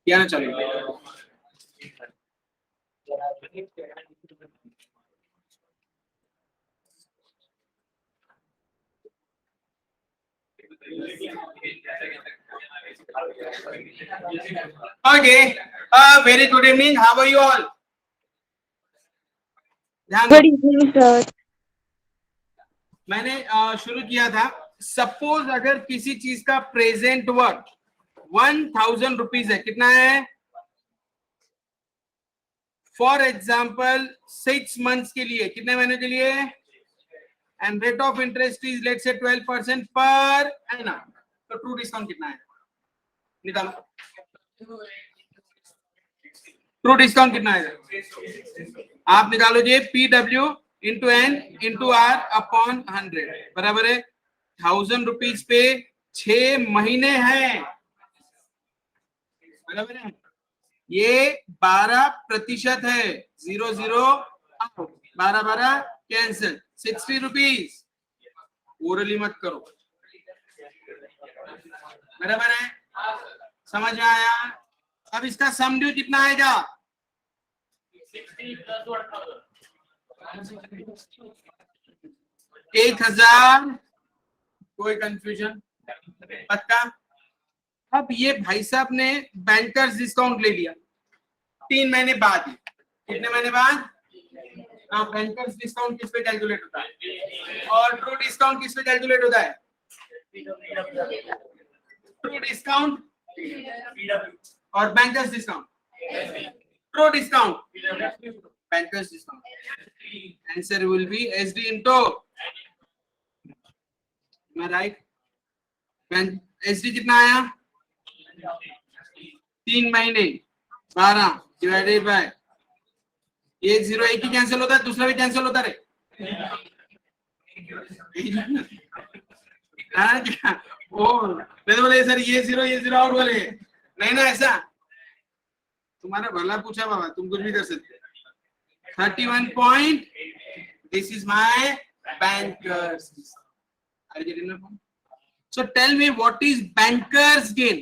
क्या ना चलो Okay. Very good evening. How are you all? Good evening, sir. मैंने शुरू किया था. सपोज अगर किसी चीज का प्रेजेंट वर्थ 1000 रुपीज है, कितना है? फॉर एग्जाम्पल 6 मंथ्स के लिए, कितने महीने के लिए? And rate of interest is let's say 12% per annum. तो ट्रू डिस्काउंट कितना है? निकालो. ट्रू डिस्काउंट कितना है? आप निकालो जी. PW into N into R upon 100 बराबर है 1000 रुपीज पे 6 महीने हैं, बराबर है. ये 12% है. 0 12 कैंसिल. 60 रुपीज. ओरली मत करो, बराबर है. समझ में आया? अब इसका सम ड्यू कितना आएगा? 1000. कोई कंफ्यूजन? पक्का? अब ये भाई साहब ने बैंकर्स डिस्काउंट ले लिया 3 महीने बाद. कितने महीने बाद? बैंकर्स डिस्काउंट किस पे कैलकुलेट होता है? और ट्रू डिस्काउंट किस पे कैलकुलेट होता है? ट्रू डिस्काउंट और bankers discount. True discount, bankers discount. Answer will be SD into, मैं राइट? SD कितना आया? 3 महीने 12 डिवाइडेड बाय एक 0 एक ही कैंसिल होता है, दूसरा भी कैंसिल होता है. बोले सर ये 0 आउट बोले. नहीं ना, ऐसा तुम्हारा भला पूछा बाबा, तुम कुछ भी कर सकते. 31 point. This is my bankers. Are you getting my point? So tell me what is bankers gain?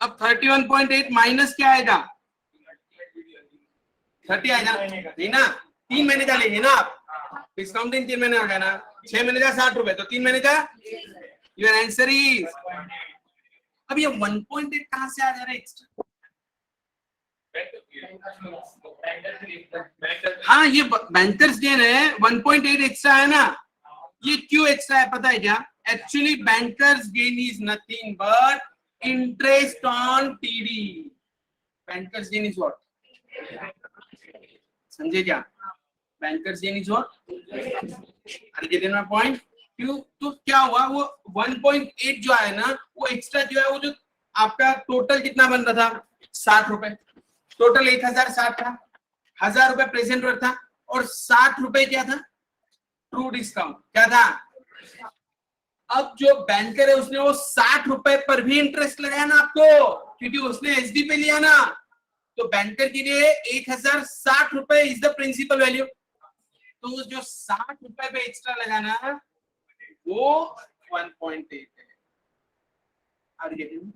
अब 31.8 माइनस क्या आएगा? 30 आएगा नहीं ना. 3 महीने का लेंगे ना आप. डिस्काउंटिंग 3 महीने आ गया ना. 6 महीने का 60 रुपए, तो 3 महीने का. Your answer is. अब ये 1.8 कहां से आ जा रहा है एक्स्ट्रा? हाँ, ये बैंकर्स गेन है. 1.8 एक्स्ट्रा है ना. ये क्यों एक्स्ट्रा है पता है क्या? Actually bankers gain is nothing but interest on TD. Bankers gain is what? समझे क्या? Bankers gain is what? Are you getting my point? क्यों? तो क्या हुआ, वो 1.8 जो है ना, वो एक्स्ट्रा जो है, वो जो आपका टोटल कितना बन रहा था? 60 रुपए. टोटल 1060 था. 1000 रुपए प्रेजेंट वर्थ था और 60 रुपए क्या था? True discount. क्या था? अब जो बैंकर है उसने वो 60 रुपए पर भी इंटरेस्ट लगाया ना आपको, क्योंकि उसने SD पे लिया ना. तो बैंकर के लिए 1060 रुपए इज द प्रिंसिपल वैल्यू. तो जो 60 रुपए पे एक्स्ट्रा लगाना वो 1.8 है. Are you getting me?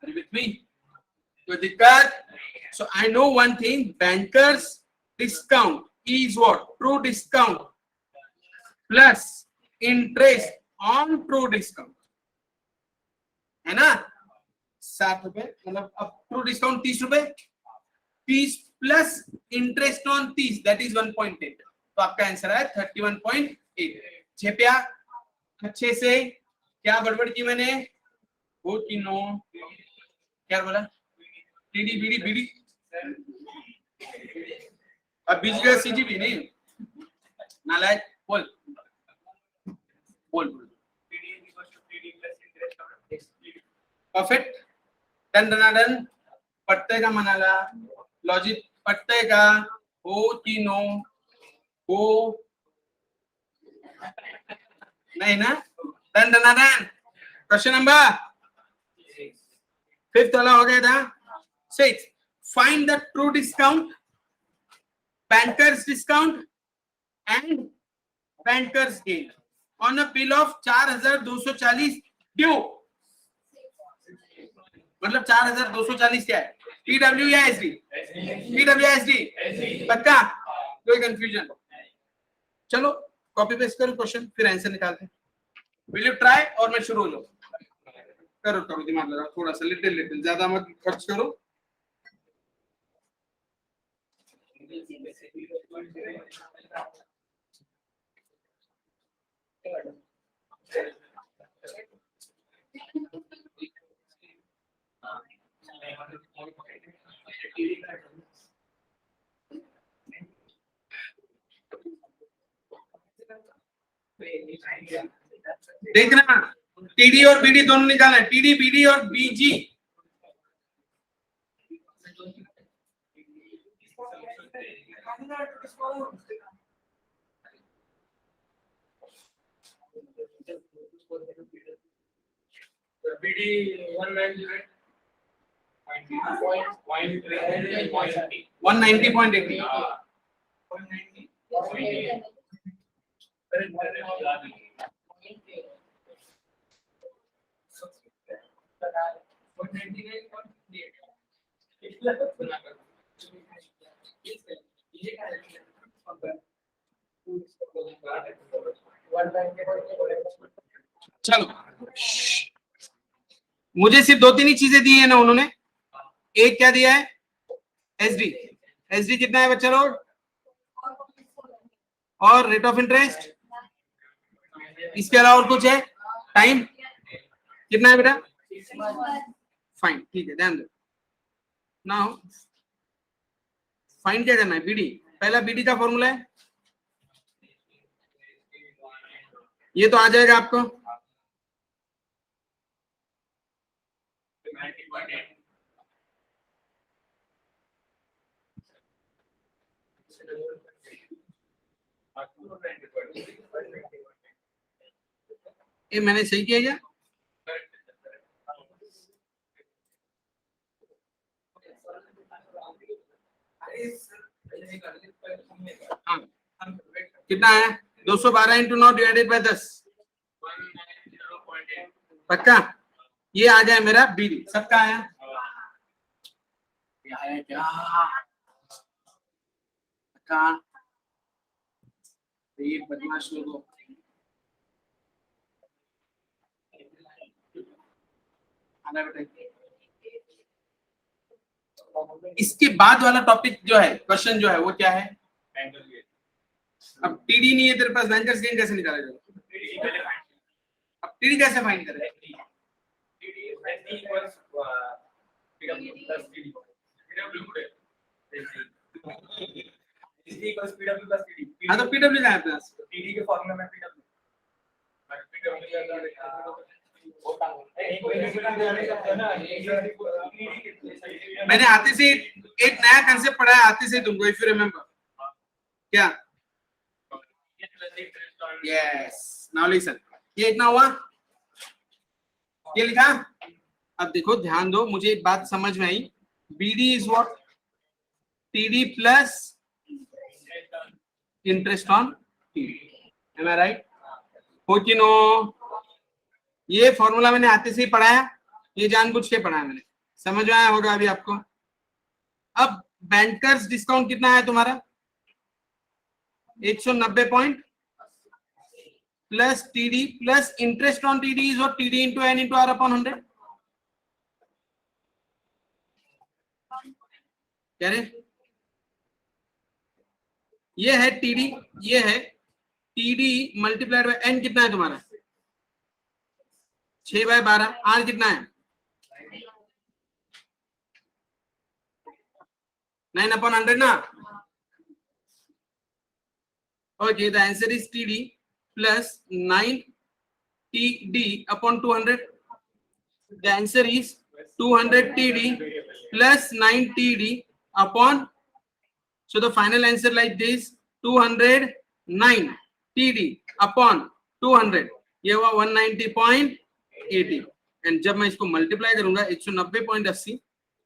Are you with me? तो दिक्कत. So I know one thing, bankers discount is what? True discount plus interest on true discount, है ना. 60 रुपए मतलब अब ट्रू डिस्काउंट 30 रुपए. 30 plus interest on 30 that is 1.8. तो आपका आंसर है 31.8. छेपिया अच्छे से. क्या गड़बड़ की मैंने? वो कि नो? क्या बोला? TD BD BD. अब बीच का CGB नहीं नालायक. बोल बोल बोल. परफेक्ट. Done done done. पटते का मनाला लॉजिक. पटते का हो कि नो? हो नहीं ना. Done done done. Question number 5 वाला हो गया था. 6. find the true discount, bankers discount and bankers gain on a bill of 4240 due. मतलब 4240 क्या है? TW या SD? TW या SD? पक्का? कोई कंफ्यूजन? चलो कॉपी पेस्ट करो क्वेश्चन, फिर आंसर निकालते हैं. Will you try? और मैं शुरू हो जाऊं. करो दिमाग लगाओ थोड़ा सा, लिटिल ज्यादा मत खर्च करो. देखना टीडी और बीडी दोनों निकालना है. टीडी बीडी और बीजी. BD 190.80. 190.80. चलो मुझे सिर्फ 2-3 ही चीजें दी है ना उन्होंने. एक क्या दिया है? एसडी. एसडी कितना है बच्चा लोग? और रेट ऑफ इंटरेस्ट. इसके अलावा और कुछ है? टाइम कितना है बेटा? फाइन, ठीक है, ध्यान दो. नाउ फाइन क्या करना है? बीडी. पहला बीडी का फॉर्मूला है, ये तो आ जाएगा आपको. ये मैंने सही किया क्या? हाँ, कितना है? 212 इंटू 9 डिवाइडेड बाय 10. पक्का? ये आ जाए मेरा बीडी. सबका आया? क्या पक्का? ये बदमाश लोगों. इसके बाद वाला टॉपिक जो है, क्वेश्चन जो है वो क्या है? अब टीडी नहीं है तेरे पास, बैंकर्स गेन कैसे निकाला जाएगा? अब टीडी कैसे फाइंड करें? हाँ तो पीडब्ल्यू कहाँ है प्लस? टीडी के फॉर्मूला में पीडब्ल्यू. मैंने आते से एक नया कंसेप्ट पढ़ा है आते से तुमको, इफ यू रिमेम्बर. क्या? Yes, now listen. ये इतना हुआ, ये लिखा. अब देखो ध्यान दो, मुझे एक बात समझ में आई. BD is what? TD plus interest on TD. Am I right? हो कि नो? ये फॉर्मूला मैंने आते से ही पढ़ाया, ये जानबूझ के पढ़ाया मैंने. समझ में आया होगा अभी आपको. अब बैंकर्स डिस्काउंट कितना है तुम्हारा? 190 point plus TD plus interest on TD is what? TD into N into R upon 100. क्या रे? ये है टीडी, ये है टीडी मल्टीप्लाइड बाय एन. कितना है तुम्हारा? 6/12. आर कितना है? 9/100 ना. Okay, the answer is TD plus 9 TD upon 200. The answer is 200 TD plus 9 TD upon. So the final answer like this: 209 TD upon 200. ये हुआ 190.80. एंड जब मैं इसको मल्टीप्लाई करूंगा 190.80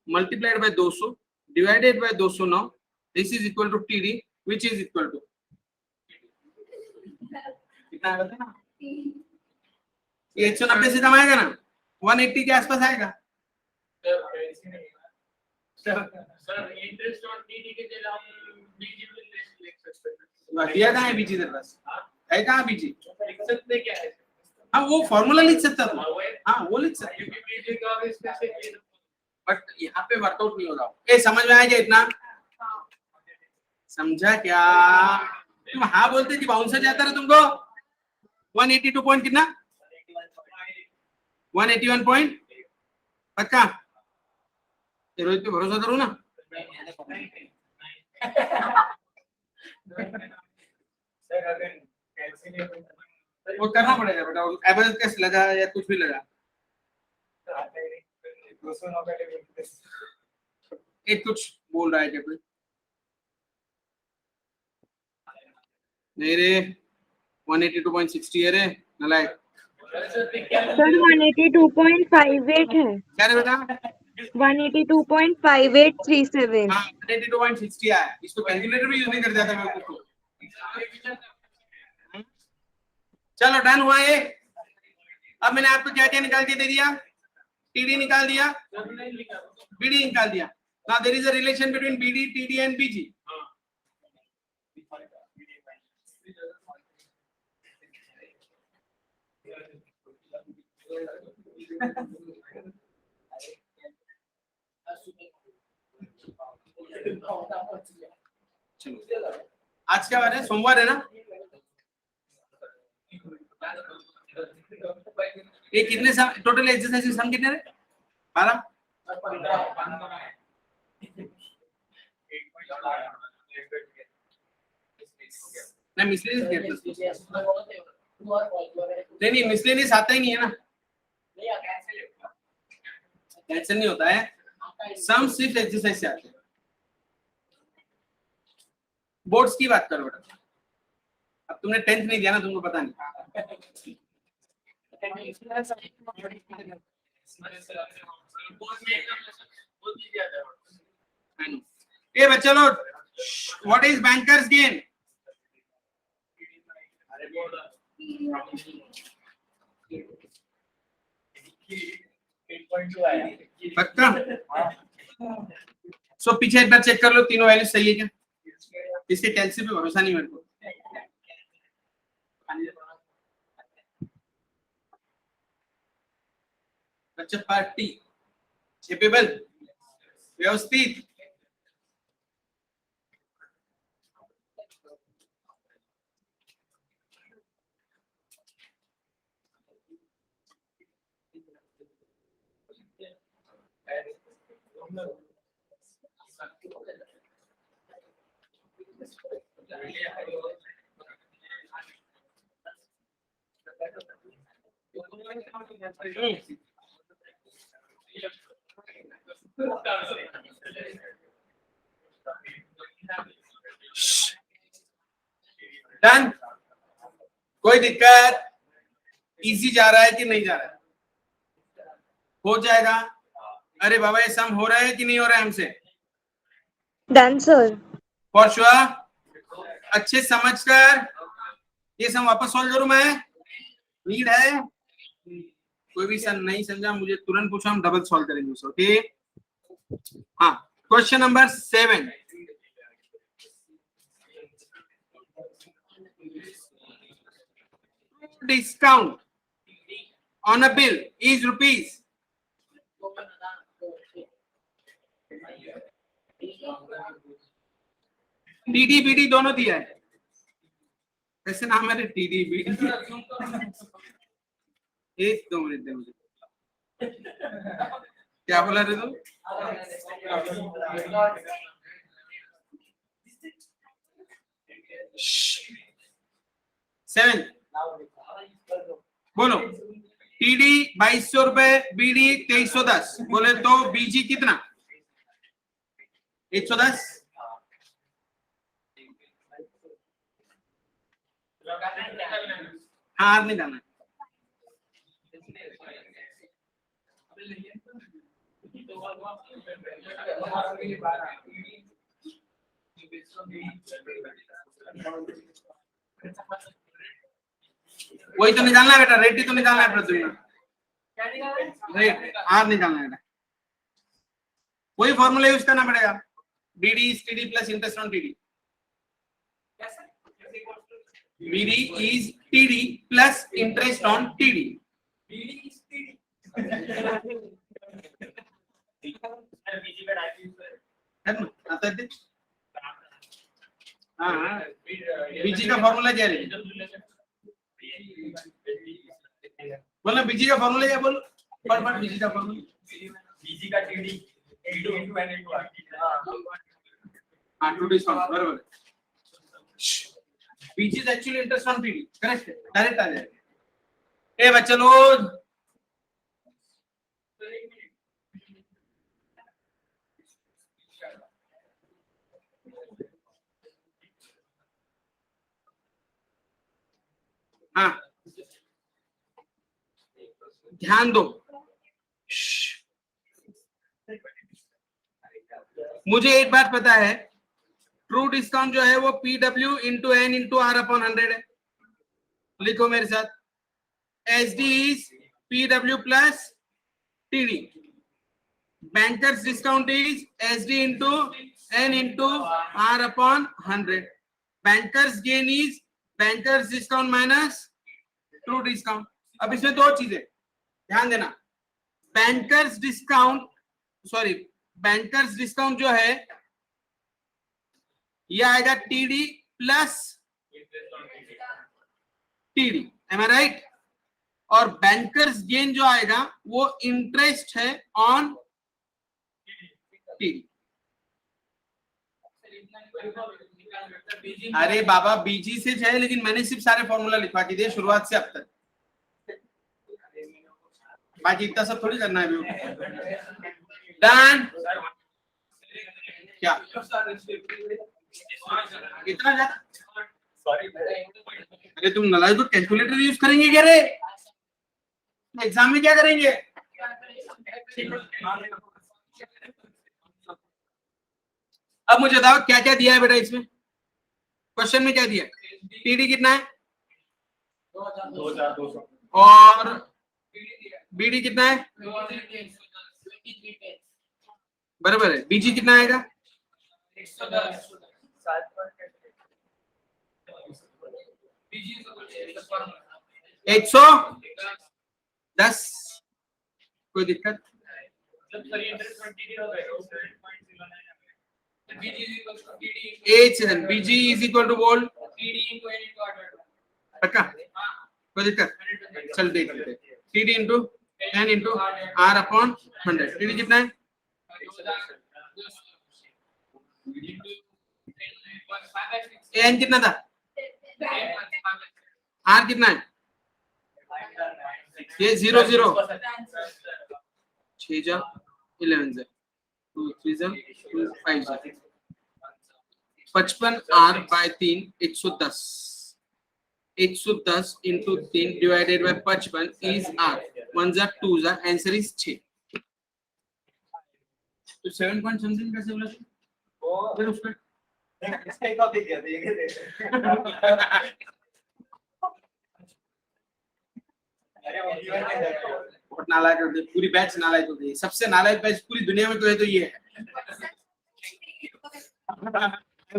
multiplied by 200 divided by 209. This is equal to TD, which is equal to कितना आएगा ना? ये 190 से कम आएगा ना, 180 के आसपास आएगा. सर इंटरेस्ट ऑन टीडी के जगह हम बीजी लिख सकते हैं. दिया कहाँ है बीजी तेरे पास? है कहाँ बीजी? लिख सकते क्या है? हाँ वो फॉर्मूला लिख सकता था. हाँ वो लिख सकता. क्योंकि बीजी का इसमें से बट यहाँ पे वर्कआउट नहीं हो रहा. ए समझ में आया क्या इतना? समझा क्या? तुम हाँ बोलते कि बाउंसर जाता रहा तुमको 182 पॉइंट कितना? 181 पॉइंट पक्का? रोहित पे भरोसा करूँ ना? सर अगर कैलकुलेट वो करना पड़ेगा बेटा. एवरेज कैसे लगा या कुछ भी लगा? एक कुछ बोल रहा है क्या कोई? नहीं रे 182.60 है रे नलायक. सर 182.58 है. क्या रे बेटा? 182.5837. हाँ 182.60 आया. इसको कैलकुलेटर भी यूज नहीं कर जाता मेरे को. चलो डन हुआ ये. अब मैंने आपको क्या क्या निकाल के दे दिया? टीडी निकाल दिया, बीडी निकाल दिया. Now there is a relation between BD, TD and BG. चलो आज क्या बार है? सोमवार है ना? ये कितने टोटल एक्सरसाइज सम कितने रहे? 12. नहीं मिसलेनियस नहीं मिसलेनियस आता ही नहीं है ना. कैंसिल नहीं होता है. सम सिर्फ एक्सरसाइज से आते हैं. बोर्ड्स की बात करो बेटा. अब तुमने 10th नहीं दिया ना, तुमको पता नहीं. ये बच्चा लोग, व्हाट इज बैंकर्स गेन? पक्का? सो पीछे एक बार चेक कर लो तीनों वैल्यू सही है क्या? इसके कैलसी पे भरोसा नहीं मेरे को. बच्चा पार्टी कैपेबल व्यवस्थित. डन. कोई दिक्कत? इजी जा रहा है कि नहीं जा रहा है? हो जाएगा. अरे बाबा ये सम हो रहा है कि नहीं हो रहा है हमसे? Done sir. For sure. अच्छे समझकर ये सम वापस सॉल्व करूं मैं? नीड है? कोई भी सम नहीं समझा मुझे तुरंत पूछो, हम डबल सॉल्व करेंगे उसको. ओके. हाँ question number 7. Discount on a bill is rupees. TD BD दोनों दिया है. कैसे नाम है? TD BD. एक 2 मिनट दे मुझे. क्या बोला रे तुम? सेवन बोलो. टीडी 2200 रुपए, बीडी 2310. बोले तो बीजी कितना? 110. हार नहीं डालना. वही तो निकालना है बेटा, रेट ही तो निकालना है प्रद्युम्न, रेट आर निकालना है बेटा, वही फॉर्मूला यूज करना पड़ेगा, BD is TD plus interest on TD, BD is TD plus interest on TD, आता है? हाँ, बीजी का फॉर्मूला क्या है? बोलो बीजी का फॉर्मूला क्या, बोलो फटाफट बीजी का फॉर्मूला। बीजी का TD into N into R. हाँ, टू डिस्काउंट बराबर। BG is actually interest on TD, correct है, डायरेक्ट आ जाएगा। ए बच्चे लोग, हाँ ध्यान दो, मुझे एक बात पता है, ट्रू डिस्काउंट जो है वो PW into N into R upon 100 है। लिखो मेरे साथ, SD is PW plus TD, bankers discount is SD into N into R upon 100, bankers gain is bankers discount minus true discount. अब इसमें दो चीजें ध्यान देना, बैंकर्स डिस्काउंट जो है ये आएगा TD plus TD, am I right? और बैंकर्स गेन जो आएगा वो इंटरेस्ट है ऑन टीडी। अरे बाबा बीजी से है, लेकिन मैंने सिर्फ सारे फॉर्मूला लिखवा के दिए शुरुआत से अब तक, बाकी इतना सब थोड़ी करना है। डन क्या इतना ज्यादा? अरे तुम नालायक, तो कैलकुलेटर यूज करेंगे क्या रे? एग्जाम में क्या करेंगे? अब मुझे बताओ क्या क्या दिया है बेटा इसमें, क्वेश्चन में क्या दिया? टीडी कितना है 2200 और बीडी कितना है? बराबर है। बीजी कितना आएगा? 110। कोई दिक्कत? बीजी इज इक्वल टू बोल पक्का, कोई दिक्कत? चल देख लेते हैं, TD into N into R upon 100। TD कितना है? एन कितना था? आर कितना है? ये 0 0 6 जा 11 2 3 जा 2 5 जा 55 R by 3 110 into 3 divided by 55 is R. 1 जा 2 जा, आंसर इज 6। तो 7 पॉइंट समथिंग कैसे बोला तू? फिर उसका बहुत नालायक होते, पूरी बैच नालायक होती है, सबसे नालायक बैच पूरी दुनिया में तो है, तो ये है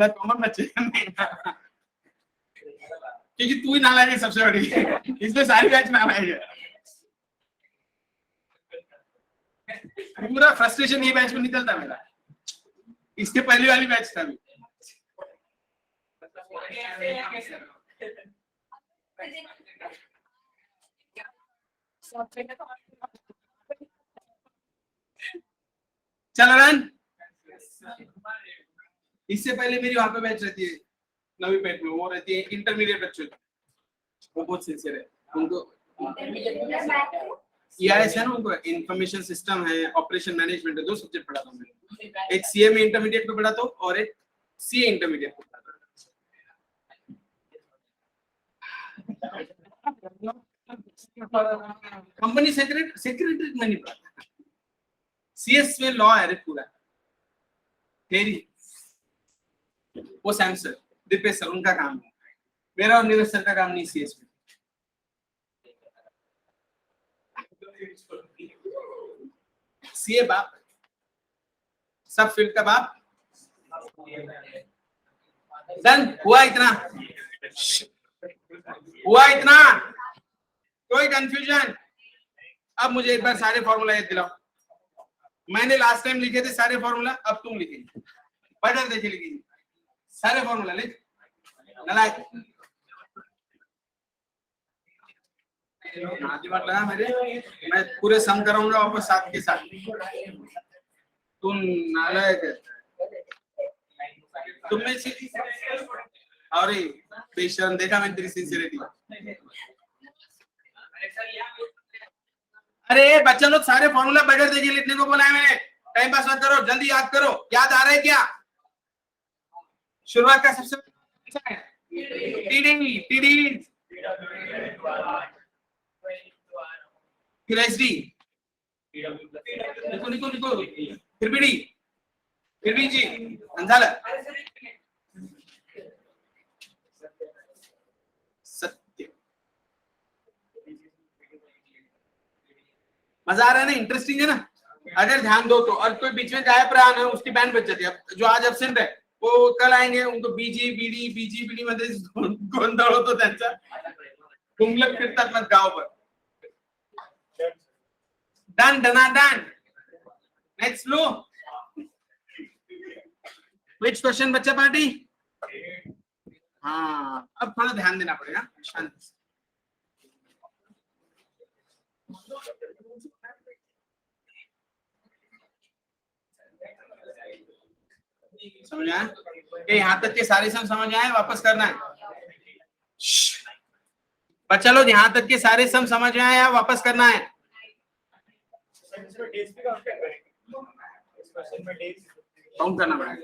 कॉमन बच्चे, क्योंकि तू ही नालायक है सबसे बड़ी, इसलिए सारी बैच नालायक है। पूरा फ्रस्ट्रेशन ये बैच में निकलता मेरा, इसके पहली वाली बैच था अभी। चल रन, इससे पहले मेरी वहां पे बैच रहती है नवी पेट में, वो रहती है इंटरमीडिएट बच्चों की, वो बहुत सिंसियर है, उनको EIS है ना, उनको इंफॉर्मेशन सिस्टम है, ऑपरेशन मैनेजमेंट है, 2 सब्जेक्ट पढ़ाता हूँ मैं, एक CA में इंटरमीडिएट पे पढ़ाता हूँ और एक CA इंटरमीडिएट पे पढ़ाता हूँ। कंपनी सेक्रेटरी में नहीं पढ़ाता, CS में लॉ है रे पूरा, थेरी। वो सैमसंग दीपेश सर उनका काम है, मेरा और निवेश सर का काम नहीं CS में। सीए बाप, सब फील्ड का बाप। डन, हुआ इतना, हुआ इतना, कोई कंफ्यूजन? अब मुझे एक बार सारे फॉर्मूला याद दिलाओ। मैंने लास्ट टाइम लिखे थे सारे फॉर्मूला, अब तुम लिखेंगे, बदल देखे लिखिए सारे फॉर्मूला लिख। नलायक दिमाग लगा मेरे, मैं पूरे सम कराऊंगा वापस 7 के 7। तुम नालायक है, तुम में से और बेशर्म, देखा मैं तेरी सिंसियरिटी। अरे बच्चा लोग सारे फॉर्मूला बगैर देखे लिखने को बोला है मैंने। टाइम पास मत करो, जल्दी याद करो। याद आ रहा है क्या? शुरुआत का सबसे अच्छा है टीडी, टीडी फिर एसडी, निको निको निको, फिर बीडी, फिर बीजी, अंजाला, सत्य। मजा आ रहा है ना, इंटरेस्टिंग है ना? अगर ध्यान दो तो। और कोई बीच में गायब रहा ना, उसकी बैंड बच जाती है। जो आज एब्सेंट है वो कल आएंगे, उनको बीजी बीडी मध्ये गोंधळ होतो त्यांचा, घुमलत फिरतात मग गावभर। Done डना done, next low. Which question बच्चा पार्टी? हाँ, अब थोड़ा ध्यान देना पड़ेगा, शांति से। समझ आया? यहाँ तक के सारे सम समझ आए? वापस करना है बच्चा लोग, यहाँ तक के सारे सम समझ में आए या वापस करना है? काउंट करना पड़ेगा।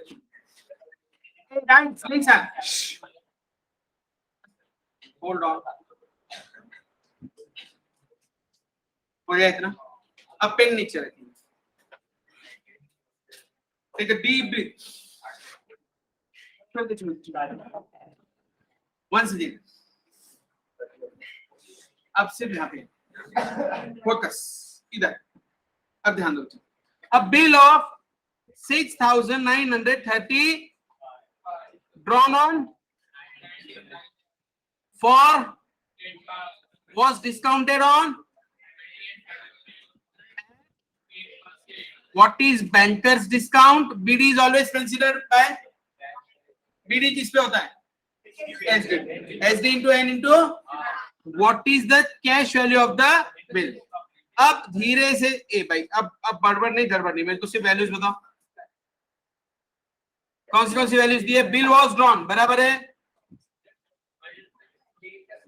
होल्ड ऑन, हो गया इतना। अब पेन नीचे रखिए, take a deep breath, once again। अब सिर्फ यहाँ पे फोकस, इधर। अब ध्यान दो। अब bill of 6,930 drawn on for was discounted on what is banker's discount? BD is always considered by BD किस पे होता है? SD into N into what is the cash value of the bill? अब धीरे से ए भाई, अब गड़बड़ नहीं गड़बड़ नहीं, मेरे को सिर्फ वैल्यूज बताओ। कौन सी वैल्यूज दी है? बिल वॉज ड्रॉन, बराबर है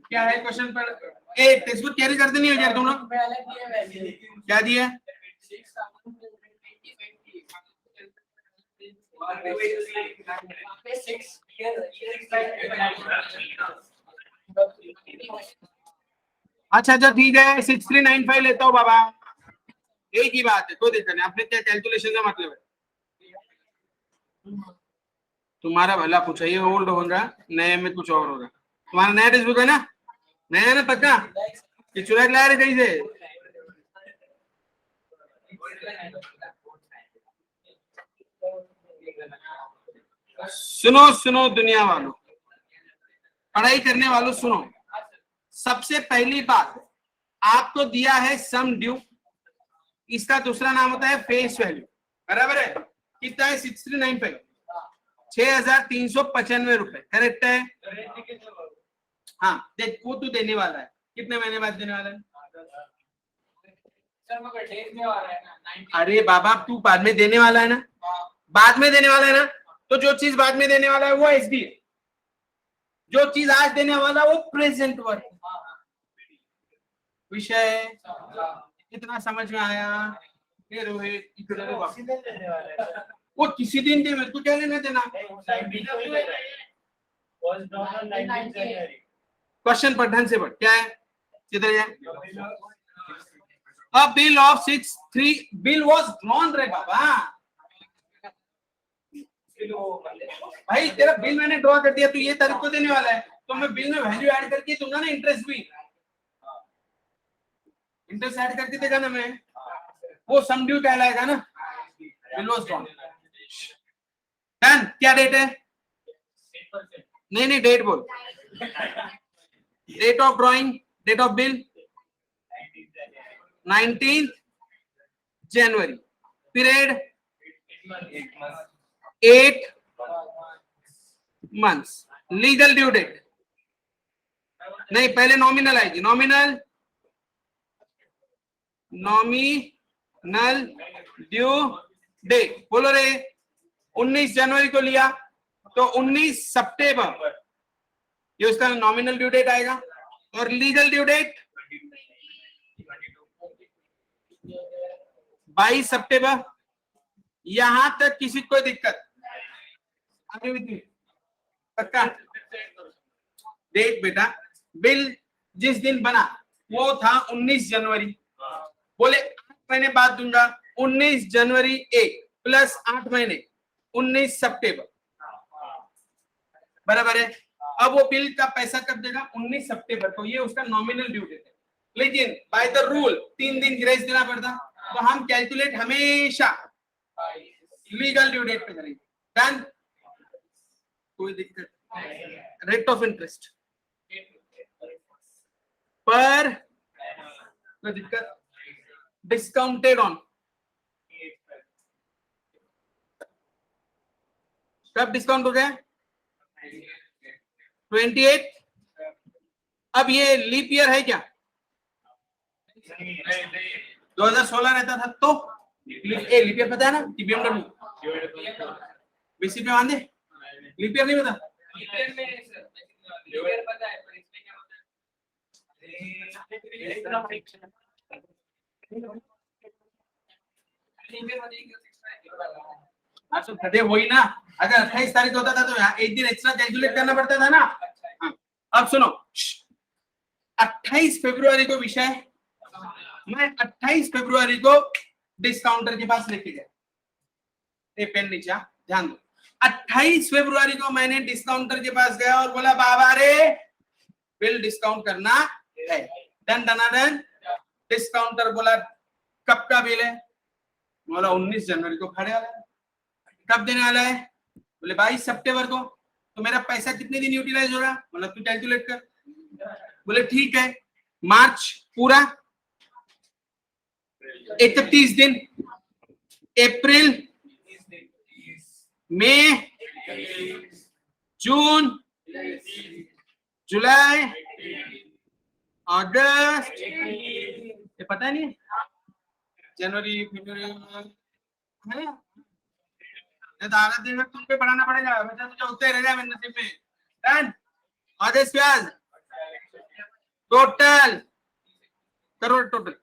क्या है क्वेश्चन पर? ए टेक्स्ट बुक कैरी करते नहीं हो यार तुम लोग? क्या दिया? अच्छा ठीक है, 6395 लेता हूँ बाबा, एक ही बात है, कोई दिक्कत नहीं। आपने क्या कैलकुलेशन का मतलब है? तुम्हारा भला पूछा, ये ओल्ड होगा, नए में कुछ और होगा। तुम्हारा नया टेक्स्ट बुक है ना? नया है ना पक्का? कि चुरा के ला रहे कहीं से? सुनो दुनिया वालों, पढ़ाई करने वालों सुनो। सबसे पहली बात, आपको दिया है सम ड्यू, इसका दूसरा नाम होता है फेस वैल्यू, बराबर है? कितना है? 6395, 6,395 रुपए, करेक्ट है? हाँ देख, वो तू देने वाला है, कितने महीने बाद देने वाला है? अरे बाबा तू बाद में देने वाला है ना, बाद में देने वाला है ना, तो जो चीज बाद में देने वाला है वो एसडी है, जो चीज आज देने वाला वो प्रेजेंट वर्क। विषय कितना समझ में आया? रोहित वो किसी दिन दे, मेरे को क्या लेना देना। क्वेश्चन पर ढंग से पढ़, क्या है? किधर है? A bill of 6,3 bill was drawn रे बाबा। भाई तेरा बिल मैंने ड्रॉ कर दिया, तो ये तारीख को देने वाला है, तो मैं बिल में वैल्यू ऐड करके दूंगा ना, इंटरेस्ट भी इंटरेस्ट ऐड करके देगा ना मैं, वो सम ड्यू कहलाएगा ना। Bill was drawn. डन। क्या डेट है? नहीं नहीं, डेट बोल। Date of drawing, date of bill 19 जनवरी। Period 8 months. Legal due date नहीं, पहले नॉमिनल आएगी। नॉमिनल ड्यू डेट बोलो रे। 19 जनवरी को लिया तो 19 सितंबर ये उसका नॉमिनल ड्यू डेट आएगा। और लीगल ड्यू डेट 22 सितंबर। यहां तक किसी कोई दिक्कत? पक्का? देख बेटा, बिल जिस दिन बना वो था 19 जनवरी। बोले 8 महीने बाद दूंगा, 19 जनवरी 1 प्लस 8 महीने 19 सितंबर, बराबर है। अब वो बिल का पैसा कब देगा? 19 सितंबर को। ये उसका नॉमिनल ड्यू डेट है, लेकिन बाय द रूल 3 दिन ग्रेस देना पड़ता, तो हम कैलकुलेट हमेशा लीगल ड्यू डेट पे करेंगे। डन? कोई दिक्कत? रेट ऑफ इंटरेस्ट पर कोई दिक्कत? डिस्काउंटेड ऑन कब डिस्काउंट हो गया? 28। अब ये लीप ईयर है क्या? 2016 रहता था तो लीप ईयर पता है ना? BMW बीसी पे बांधे लीप ईयर नहीं पता? तो वही ना, अगर 28 तारीख होता था तो यहाँ एक दिन एक्स्ट्रा कैलकुलेट करना पड़ता था ना। अब सुनो, 28 फरवरी को विषय, मैं 28 फरवरी को डिस्काउंटर के पास लेके गया। ये पेन नीचे ध्यान दो। 28 फरवरी को मैंने डिस्काउंटर के पास गया और बोला बाबा रे बिल डिस्काउंट करना है। Done डना done. डिस्काउंटर बोला कब का बिल है? बोला 19 जनवरी को खड़े वाला है। कब देने वाला है? बोले 22 सितंबर को। तो मेरा पैसा कितने दिन यूटिलाइज होगा? मतलब तू कैलकुलेट कर। बोले ठीक है, मार्च पूरा 31 दिन, अप्रैल, मई, जून, जुलाई, अगस्त, ये पता नहीं, जनवरी, फरवरी है। आधा दिन में तुम पे पढ़ाना पड़ेगा, बच्चा तुझे उतरे रह जाए मेरे नसीब में। डन। आदेश प्याज टोटल करो, टोटल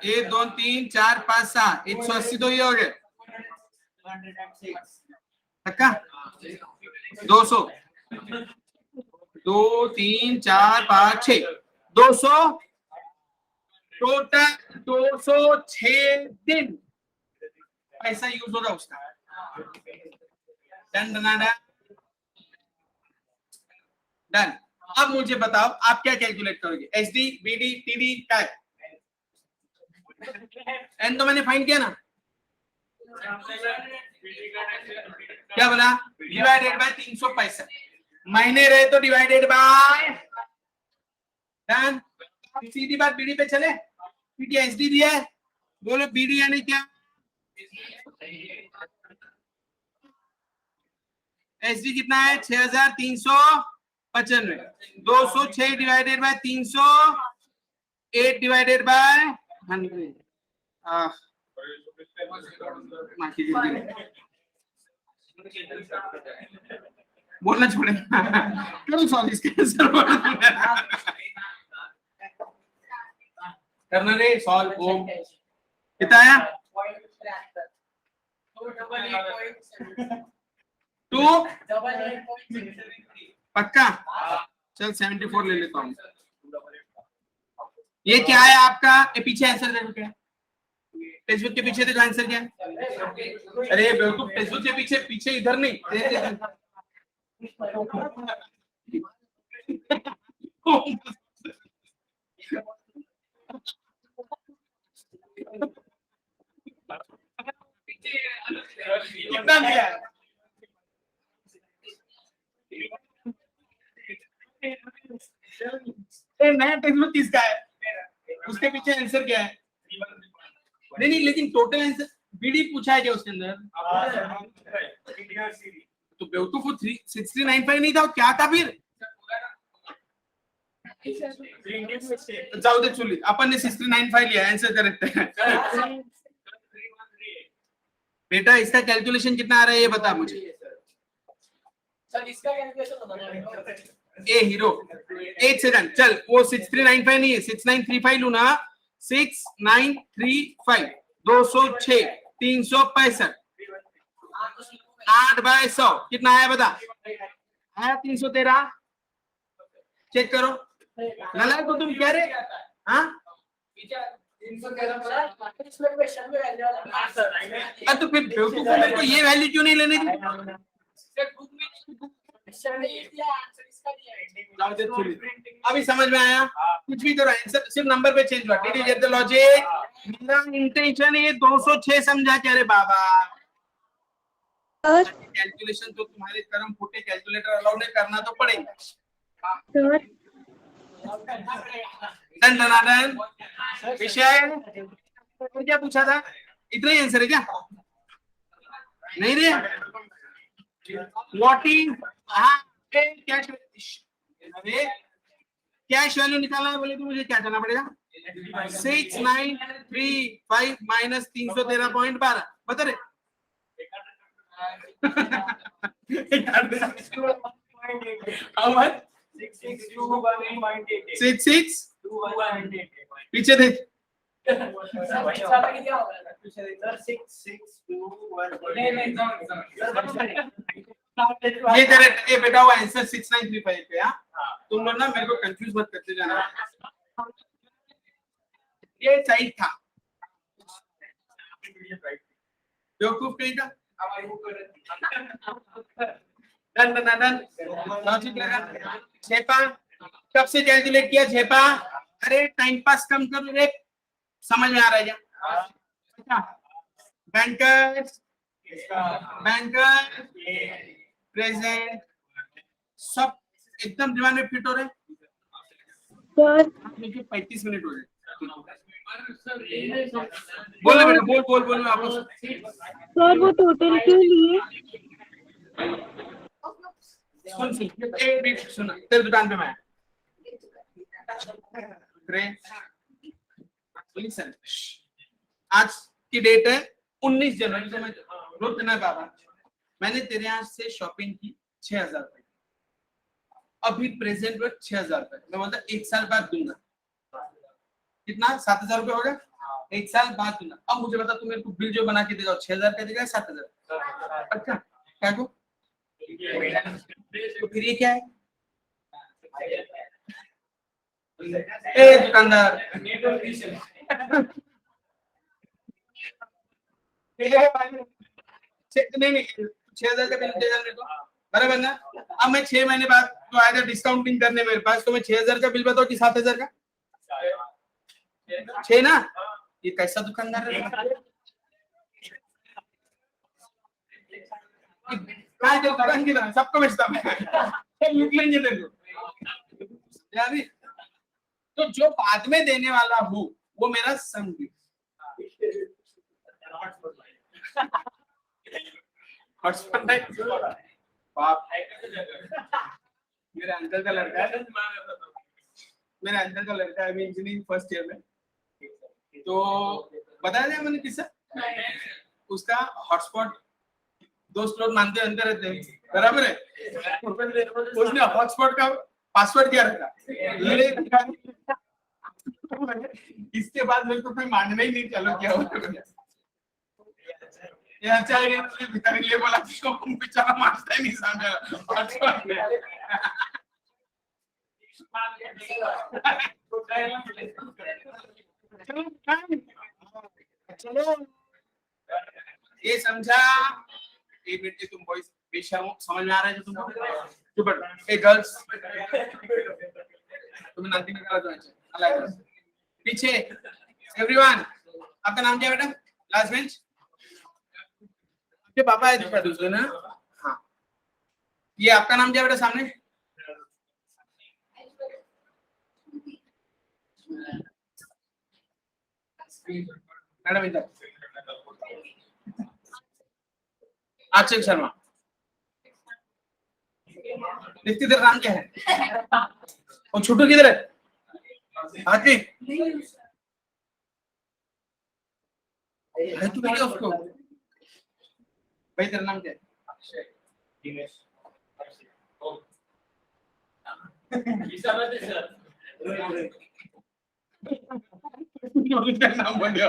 1 2 3 4 5 7 180 तो ये हो गए। पक्का? 200 2 3 4 5 6 200 टोटल 206 दिन पैसा यूज होगा उसका। Done done done. अब मुझे बताओ आप क्या कैलकुलेट करोगे? एसडी, बीडी, टीडी क्या है? एन तो मैंने फाइंड किया ना। क्या बोला? डिवाइडेड बाय 365 महीने रहे तो डिवाइडेड बाय। डन। सीधी बात बीडी पे चले। बीडी एसडी दिया है, बोलो बीडी यानी क्या? एसडी कितना है? 6395। 206 डिवाइडेड बाय 300, 8 डिवाइडेड बाय 100। बोलना छोड़ेगा। करो सॉल्व इसके आंसर करना रे सॉल्व। ओम कितना आया? 2 पक्का? चल 74 ले लेता हूँ। ये क्या है आपका, ये पीछे आंसर देखो क्या है, टेक्स्ट बुक के पीछे देखो आंसर क्या है। अरे बिल्कुल टेक्स्ट बुक के पीछे, पीछे इधर नहीं, कितना दिया है? नया टेक्स्ट बुक किसका है, उसके पीछे आंसर क्या है? नहीं नहीं, लेकिन टोटल आंसर बीडी पूछा है क्या उसके अंदर? तो बेवकूफ 6395 नहीं था, क्या था फिर? जाऊ दे चुली, अपन ने 6395 लिया, आंसर करेक्ट है। बेटा इसका कैलकुलेशन कितना आ रहा है ये बता मुझे। सर इसका कैलकुलेशन ए हीरो, एक सेकंड, चल वो 6395 नहीं है, 6935 लू ना, 6935 206 365 8/100 कितना आया बता? आया 313। चेक करो, लला तो तुम कह रहे हाँ, तो फिर बेवकूफ को मेरे को ये वैल्यू क्यों नहीं लेने दी? अभी समझ में आया? कुछ भी करो, आंसर सिर्फ नंबर पे चेंज हुआ। Did you get the logic? मेरा इंटेंशन ये 206 समझा क्या रे बाबा? सर कैलकुलेशन तो तुम्हारे कर्म फूटे, कैलकुलेटर अलाउ नहीं करना तो पड़ेगा। सर डन डन विषय क्या पूछा था? इतना ही आंसर है क्या? नहीं रे, व्हाट इज कैश, अरे कैश वैल्यू निकालना है बोले तो मुझे क्या करना पड़ेगा? 6935 माइनस 313.12 बता रहे। How much? 66 पीछे देख, ये करेक्ट, ये बेटा वो आंसर 6935 पे। हाँ तुम लोग ना मेरे को कंफ्यूज मत करते जाना, ये सही था। बेवकूफ कहीं का। डन डन डन, लॉजिक लगा। छेपा कब से कैलकुलेट किया छेपा? अरे टाइम पास कम करो रे, समझ में आ रहा है क्या? बैंकर्स प्रेजेंट सब एकदम दिमाग में फिट हो रहे। सर 35 मिनट हो गए। बोलो बेटा, बोल वापस। सर वो टोटल क्यों लिए? सुन तेरे दुकान पे मैं लिसन, आज की डेट है 19 जनवरी तो मैं रोक ना बाबा, मैंने तेरे यहाँ से शॉपिंग की 6000 रुपए, अभी प्रेजेंट में 6000 रुपए, मैं बोलता 1 साल बाद दूंगा। कितना? 7000 रुपए हो गया, 1 साल बाद दूंगा। अब मुझे बता, तू मेरे को बिल जो बना के देगा 6000 का देगा 7000? अच्छा क्या को? तो फिर ये क्या है? ए दुकानदार, नहीं 6000 का बिल देगा मेरे को, बराबर ना? अब मैं 6 महीने बाद तो आएगा डिस्काउंटिंग करने मेरे पास, तो मैं 6000 का बिल बताओ कि 7000 का? 6 ना? ये कैसा दुकानदार है? काय के दुकान की तरह सबको बेचता मैं, लूट लेंगे तेरे को यार। तो जो बाद में देने वाला हूँ वो मेरा संग बाप, मेरे अंकल का लड़का है, मेरे अंकल का लड़का है अभी इंजीनियरिंग फर्स्ट ईयर में। तो बताया था मैंने किस्सा, उसका हॉटस्पॉट दोस्त लोग मानते अंदर रहते हैं, बराबर है? उसने हॉटस्पॉट का पासवर्ड क्या रखा? इसके बाद मेरे को कोई मानना ही नहीं, चलो क्या होगा ये अच्छा है, भिखारी लिए बोला इसको बेचारा मानता ही नहीं, समझा? चलो ये समझा। एक मिनट तुम बॉयज बेशर्म समझ में आ रहा है जो तुमको? चुप बैठो। ए गर्ल्स तुम्हें नाती में करा दो अच्छा पीछे एवरीवन। आपका नाम क्या है बेटा? Last bench. आपके पापा है जो दूसरे ना? हाँ ये आपका नाम क्या है बेटा? सामने मैडम इधर। आचल शर्मा। इसकी तेरा नाम क्या है? और छोटू किधर है? आके है तू क्या उसको? भाई तेरा नाम क्या है? दिनेश नाम बोल दिया।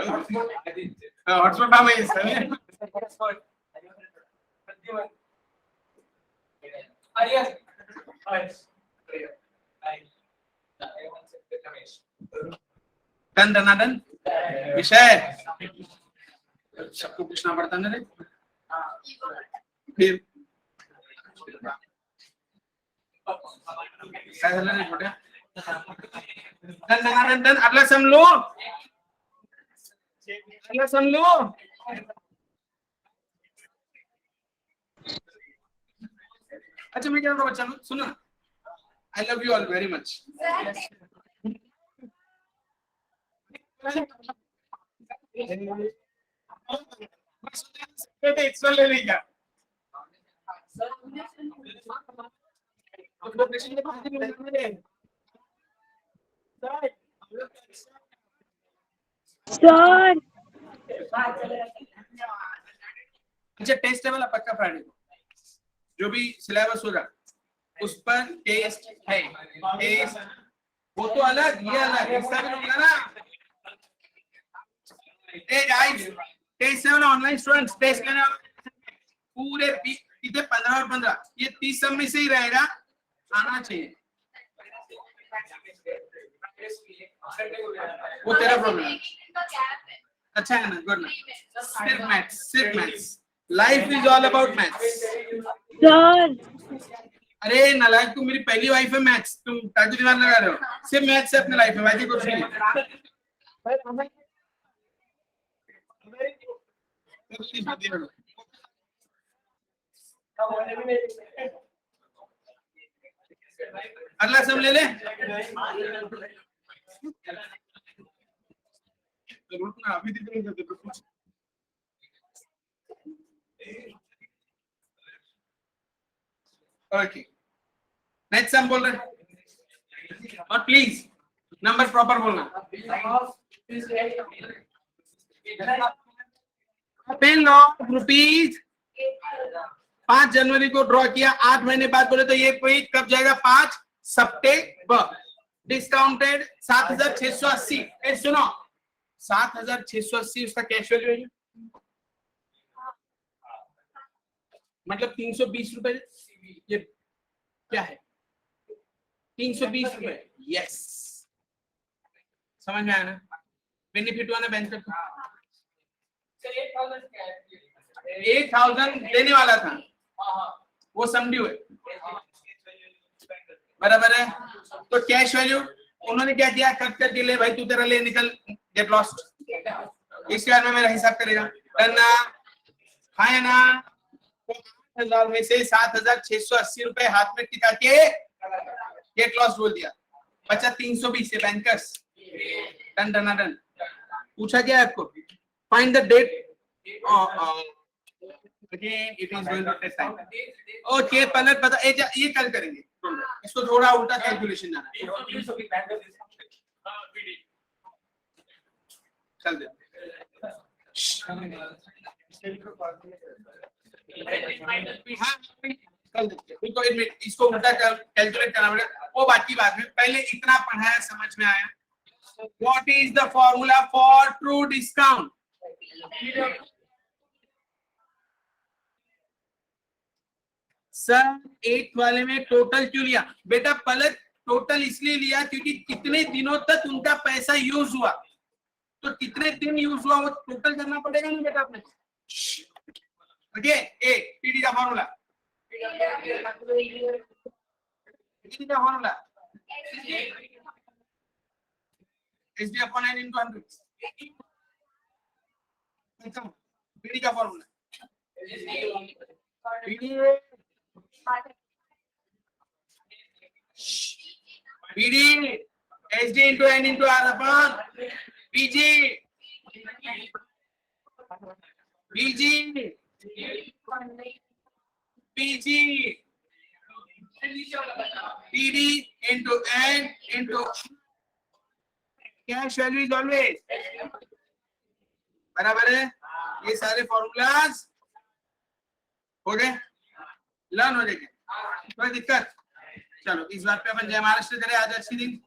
हॉटस्पॉट नाम है इसका। डन डनाडन विषय सबको पूछना पड़ता है ना रे। फिर डन डनाडन डन। अगला सम लो, अगला सम लो। अच्छा मैं क्या कह रहा हूँ बच्चा लोग सुनो, I love you all very much. Extra ले लेगा। सर अच्छा टेस्ट है वाला पक्का फ्राइडे को जो भी सिलेबस होगा उस पर टेस्ट है। टेस्ट वो तो अलग, ये अलग, इसका भी होगा ना। ए गाइस टेस्ट है वाला ऑनलाइन स्टूडेंट्स टेस्ट लेने पूरे इतने 15 और 15 ये 30 सब में से ही रहेगा, आना चाहिए। वो तेरा प्रॉब्लम है। अच्छा है ना, गुड ना। सिर्फ मैथ्स, सिर्फ maths. Life is all about maths. Sir अरे नालायक तू मेरी पहली वाइफ है मैथ्स, तुम ताकि दिमाग लगा रहे हो। सिर्फ मैथ्स से अपनी लाइफ में बाकी कुछ नहीं। अगला सम ले ले। रुकना अभी कुछ। ओके नेक्स्ट सम बोल रहे और प्लीज नंबर प्रॉपर बोलना। 10 लाख रुपीज 5 जनवरी को ड्रॉ किया, 8 महीने बाद बोले तो ये कोई कब जाएगा? 5 सितंबर। डिस्काउंटेड 7680। सुनो 7680 उसका कैश वैल्यू है, मतलब 320 रुपए। ये क्या है? 320 रुपए। यस समझ में आया ना? बेनिफिट हुआ ना बैंक का। 8000 देने वाला था वो समझी हुए बराबर है। तो कैश वैल्यू उन्होंने क्या किया? कट कर दिले भाई तू तेरा ले निकल, गेट लॉस्ट। इसके बाद में मेरा हिसाब करेगा करना है ना। 8000 में से 7680 रुपए हाथ में टिका के गेट लॉस्ट बोल दिया, बचा 320 है बैंकर्स। Done done done. पूछा क्या है आपको? Find the date. Again, it is going to take time. Okay, पलट पता ये कल करेंगे, इसको थोड़ा उल्टा कैलकुलेशन जाना है। चल दे कल देखते हैं। इसको उल्टा कैलकुलेट करना पड़ेगा, वो बात की बात है। पहले इतना पढ़ाया समझ में आया। What is the formula for true discount? Sir 8th वाले में टोटल क्यों लिया बेटा? पलट टोटल इसलिए लिया क्योंकि कितने दिनों तक उनका पैसा यूज हुआ, तो कितने दिन यूज हुआ वो टोटल करना पड़ेगा ना बेटा आपने। ओके, ए पीडी का फॉर्मूला, पीडी का formula SD upon N into 100। PD का formula PD SD into N into R upon PG, PG PG PD into N into cash value is always बराबर है। ये सारे फॉर्मूलाज हो गए, लर्न हो जाएंगे, कोई दिक्कत। चलो इस बात पे अपन जय महाराष्ट्र करें आज अच्छी दिन।